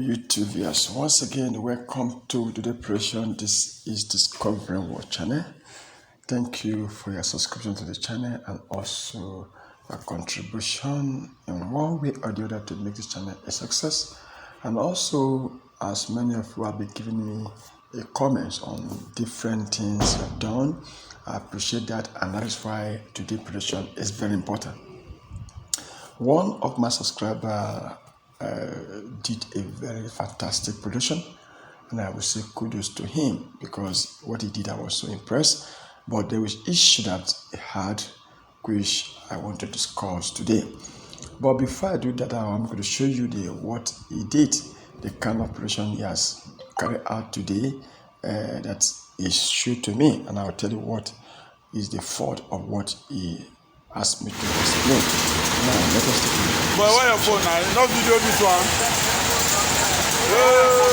YouTube viewers. Once again, welcome to the operation. This is Discovering World channel. Thank you for your subscription to the channel and also your contribution in one way or the other to make this channel a success. And also, as many of you have been giving me a comments on different things you've done, I appreciate that, and that is why today's operation is very important. One of my subscribers did a very fantastic production, and I will say kudos to him because what he did, I was so impressed. But there was issue that he had which I want to discuss today. But before I do that, I'm going to show you what he did, the kind of operation he has carried out today that is true to me, and I'll tell you what is the fault of what he asked me to explain. Now let us take a look. Boy, where your phone now? No video this one. Hey!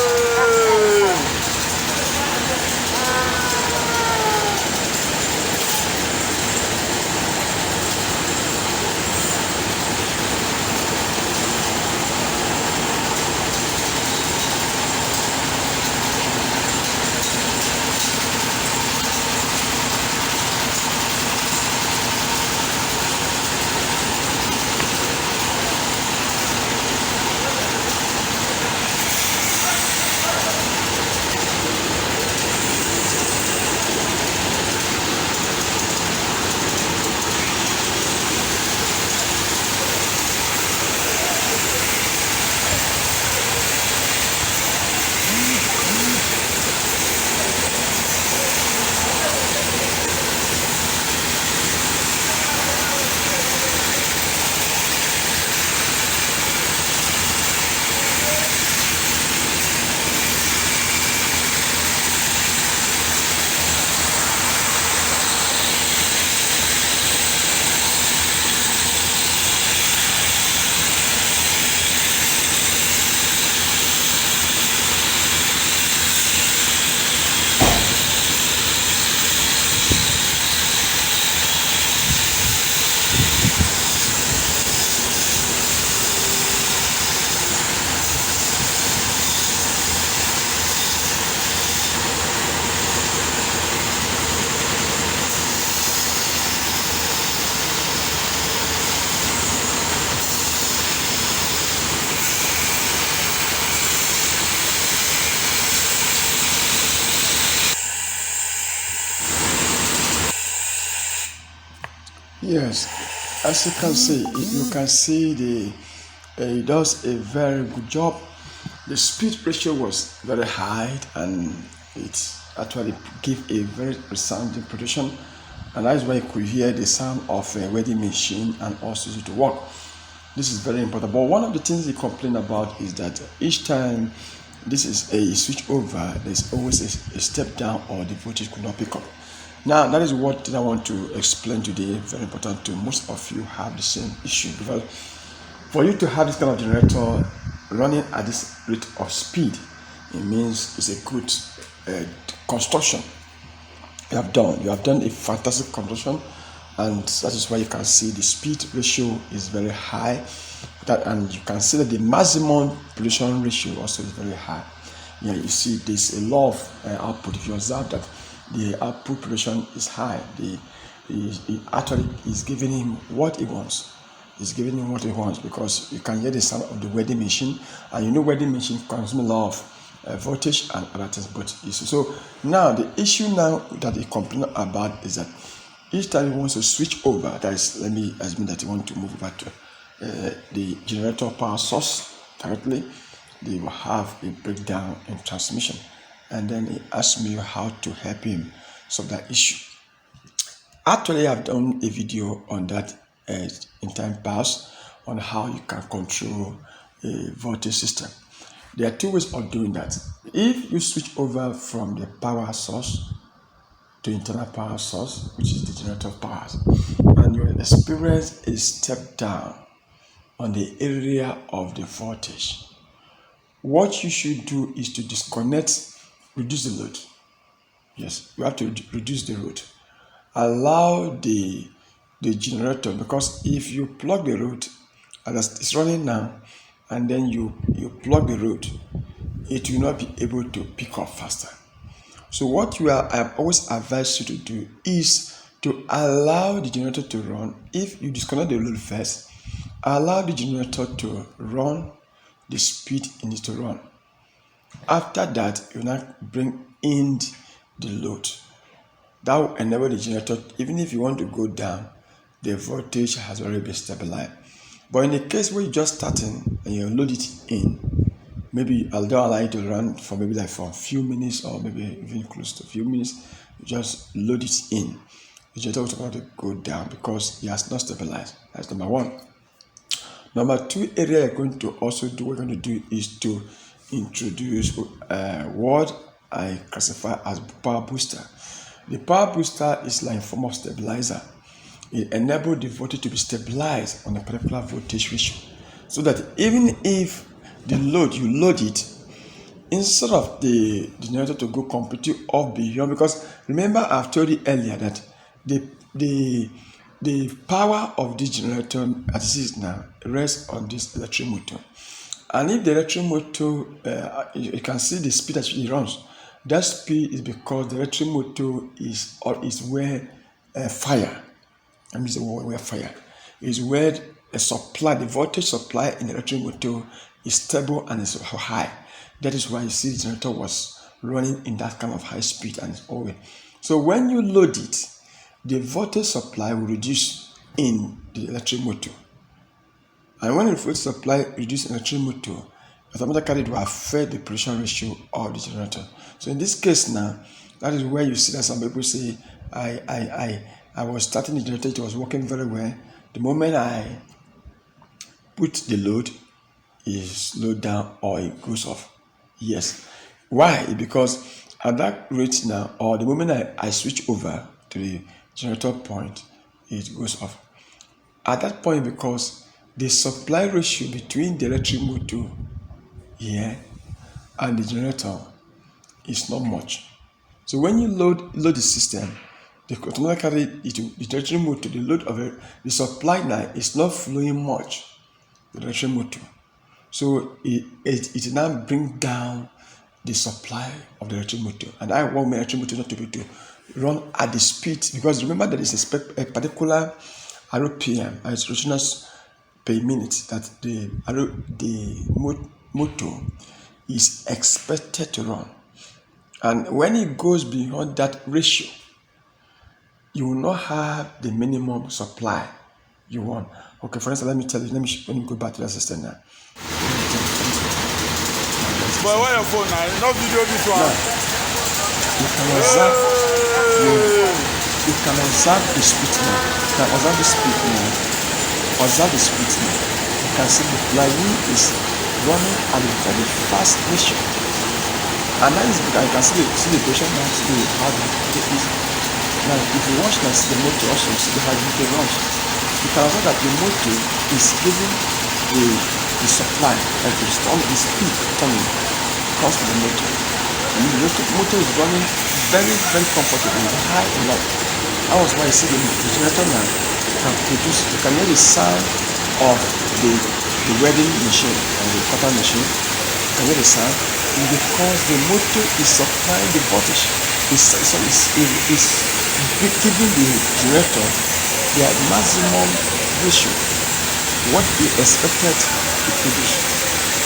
Yes, as you can see he does a very good job. The speed ratio was very high and it actually gave a very resounding production, and that's why you could hear the sound of a wedding machine and also to work. This is very important. But one of the things he complained about is that each time this is a switch over, there's always a step down or the voltage could not pick up. Now, that is what I want to explain today. Very important to most of you have the same issue, because for you to have this kind of generator running at this rate of speed, it means it's a good construction you have done. You have done a fantastic construction, and that is why you can see the speed ratio is very high. And you can see that the maximum pollution ratio also is very high. Yeah, you see there's a lot of output. If you observe that the output pollution is high, it actually is giving him what he wants. It's giving him what he wants, because you can hear the sound of the wedding machine, and you know wedding machine consumes a lot of voltage and other things. But so now the issue now that he complains about is that each time he wants to switch over, that is, let me assume that he wants to move over to the generator power source directly, they will have a breakdown in transmission, and then he asked me how to help him solve that issue. Actually, I've done a video on that in time past on how you can control a voltage system. There are two ways of doing that. If you switch over from the power source to internal power source, which is the generator power, and you experience a step down on the area of the voltage, what you should do is to disconnect, reduce the load. Yes, you have to reduce the load. Allow the generator, because if you plug the load as it's running now, and then you plug the road, it will not be able to pick up faster. So what I've always advised you to do is to allow the generator to run. If you disconnect the load first, allow the generator to run the speed it needs to run. After that, you now bring in the load. That will enable the generator, even if you want to go down, the voltage has already been stabilized. But in the case where you're just starting and you load it in, maybe I'll allow it to run for maybe like for a few minutes or maybe even close to a few minutes. You just load it in. The generator will start to go down because it has not stabilized. That's number one. Number two area we're going to do is to introduce what I classify as power booster. The power booster is like a form of stabilizer. It enables the voltage to be stabilized on a particular voltage ratio, so that even if you load it, instead of the generator to go completely off beyond, because remember I've told you earlier that the power of this generator as it is now rests on this electric motor. And if the electric motor, you can see the speed that it runs. That speed is because the electric motor is where fire. I mean, where fire is where the voltage supply in the electric motor is stable and is high. That is why you see the generator was running in that kind of high speed and it's always. So when you load it, the voltage supply will reduce in the electric motor. And when the voltage supply reduces in the electric motor, automatically it will affect the operation ratio of the generator. So in this case now, that is where you see that some people say, I was starting the generator, it was working very well. The moment I put the load, it slows down or it goes off. Yes. Why? Because at that rate now, or the moment I switch over to the generator point, it goes off. At that point, because the supply ratio between the electric motor here and the generator is not much. So when you load the system, automatically the electric motor, the load of the supply now is not flowing much, the electric motor. So it now brings down the supply of the electric motor. And I want my electric motor not to be to run at the speed, because remember there is a particular RPM, as rotations per minute, that the motor is expected to run. And when it goes beyond that ratio, you will not have the minimum supply you want. Okay, for instance, let me go back to the system now. But where your phone now? No video this one. You can observe. You can observe the speed now. You can observe the speed now. Observe the speed now. You can see the flywheel is running at a very fast ratio. And that is because you can see the position now, see how the is. Now, if you watch now, see the motor also, see how the motor runs. You can observe that the motor is giving the supply, like the speed turning comes to the motor. And the motor is running very, very comfortably, high and low. That was why you see the generator now can produce, you can hear the sound of the welding machine and the cutter machine. You can hear the sound because the motor is supplying the voltage. It's giving the generator the maximum ratio, what we expected to produce.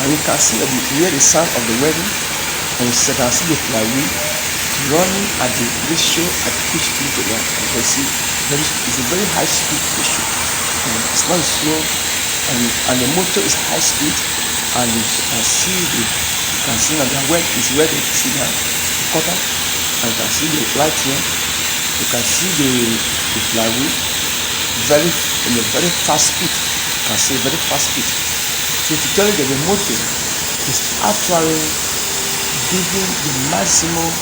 And you can see that you hear the sound of the welding, and you can see the flywheel running at the ratio at which it needs to run. You can see it's a very high speed ratio. And it's not slow, and the motor is high speed, and you can see that the weld is where you see the cutter, and you can see the light here. You can see the flywheel in a very fast speed. You can see very fast speed. So to tell you that the motor is actually giving the maximum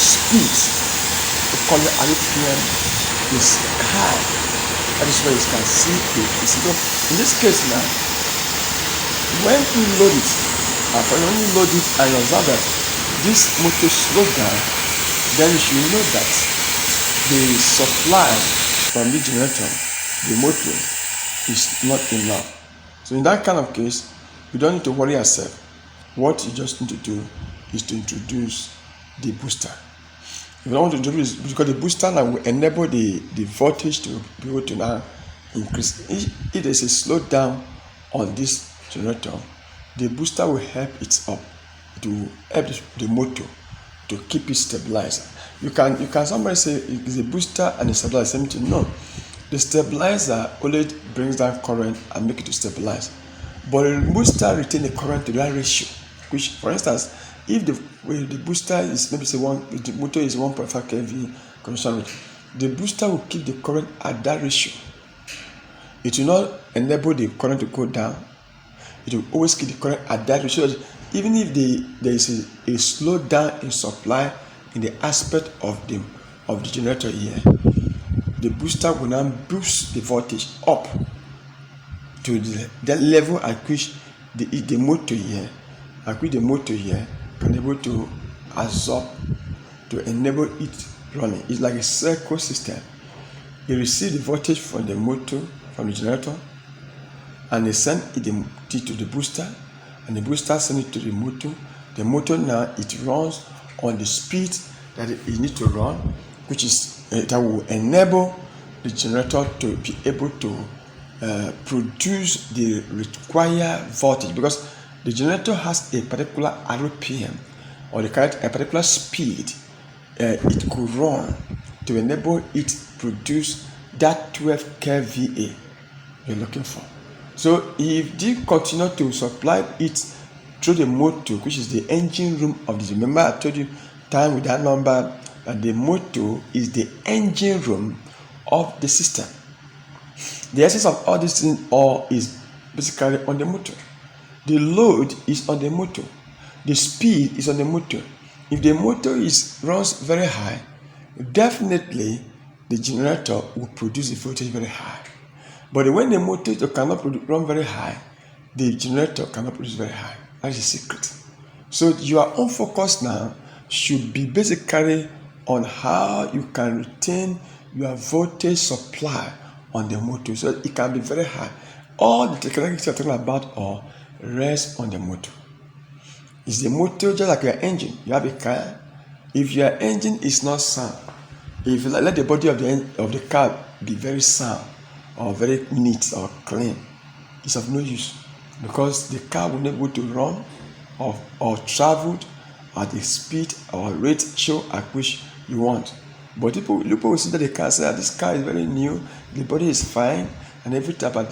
speed, we call it RPM, is high. That is where you can see it. In this case now, when you load it, and you observe that this motor slows down, then you should know that the supply from the generator, the motor, is not enough. So in that kind of case, you don't need to worry yourself. What you just need to do is to introduce the booster. You don't want to introduce, because the booster now will enable the voltage to be able to now increase. If there's a slowdown on this generator, the booster will help it up. It will help the motor to keep it stabilized. You can somebody say it's a booster and a stabilizer, same thing. No, the stabilizer only brings down current and make it to stabilize, but the booster retain the current to that ratio. Which, for instance, if the booster is, maybe say the motor is 1.5 kV consumption rate, the booster will keep the current at that ratio. It will not enable the current to go down. It will always keep the current at that ratio. Even if there is a slowdown in supply in the aspect of the generator here, the booster will now boost the voltage up to the level at which the motor here can be able to absorb, to enable it running. It's like a circle system. You receive the voltage from the motor, from the generator, and they send it to the booster, and the booster sends it to the motor. The motor now, it runs on the speed that it needs to run, which is that will enable the generator to be able to produce the required voltage, because the generator has a particular RPM, or a particular speed it could run to enable it to produce that 12 kVA you're looking for. So if you continue to supply it through the motor, which is the engine room of the, remember I told you time with that number that the motor is the engine room of the system. The essence of all these things is basically on the motor. The load is on the motor. The speed is on the motor. If the motor runs very high, definitely the generator will produce the voltage very high. But when the motor cannot run very high, the generator cannot produce very high. That is the secret. So your own focus now should be basically on how you can retain your voltage supply on the motor so it can be very high. All the technologies you're talking about are rest on the motor. Is the motor just like your engine? You have a car. If your engine is not sound, if you let the body of the car be very sound or very neat or clean, it's of no use, because the car will not be able to run or travel at the speed or ratio at which you want. But people will see that the car, say this car is very new, the body is fine and everything, but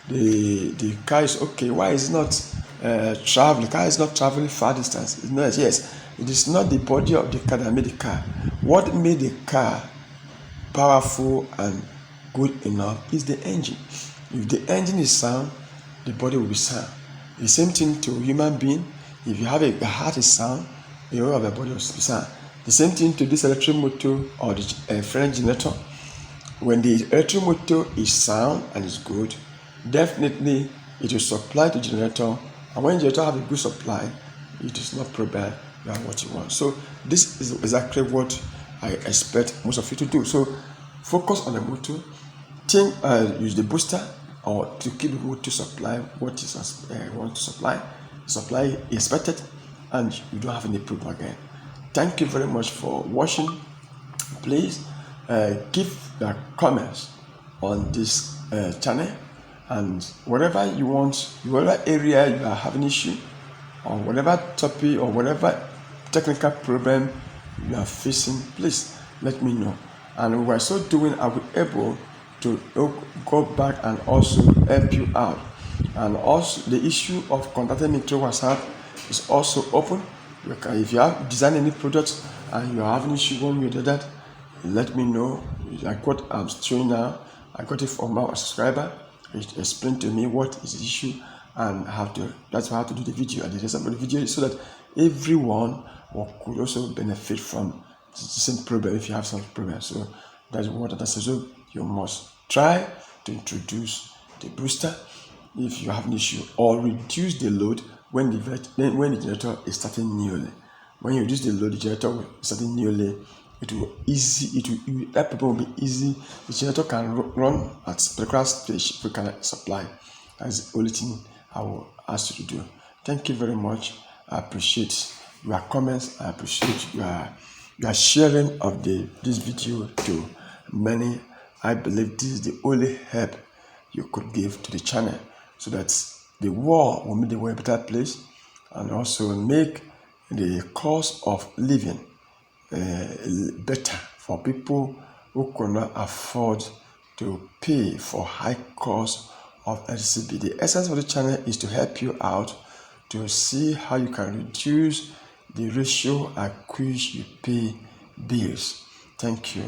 the car is okay. Why is it not traveling? The car is not traveling far distance. It's not. Yes, it is not the body of the car that made the car. What made the car powerful and good enough is the engine. If the engine is sound, the body will be sound. The same thing to human being. If you have the heart is sound, the whole of the body will be sound. The same thing to this electric motor or the French generator. When the electric motor is sound and is good, definitely it will supply the generator. And when the generator have a good supply, it is not problem. You have what you want. So this is exactly what I expect most of you to do. So focus on the motor. Use the booster or to keep the motor supply what is want to supply. Supply expected, and you don't have any problem again. Thank you very much for watching. Please give your comments on this channel, and whatever you want, whatever area you are having issue, or whatever topic or whatever technical problem you are facing, please let me know. And by so doing, I will be able to go back and also help you out. And also the issue of contacting me through WhatsApp is also open. If you have designed any product and you are having issue one way or the other, let me know. Like what I'm showing now, I got it from our subscriber. It explained to me what is the issue and that's how to do the video. I did the video so that everyone could also benefit from the same problem if you have some problem. So that's what I said. So you must try to introduce the booster if you have an issue, or reduce the load when the generator is starting newly. When you reduce the load, the generator will starting newly. That problem will be easy. The generator can run at particular stage if we can supply. That's the only thing I will ask you to do. Thank you very much. I appreciate your comments. I appreciate your sharing of this video to many. I believe this is the only help you could give to the channel so that the world will make the world a better place and also make the cost of living better for people who cannot afford to pay for high cost of LCB. The essence of the channel is to help you out to see how you can reduce the ratio at which you pay bills. Thank you.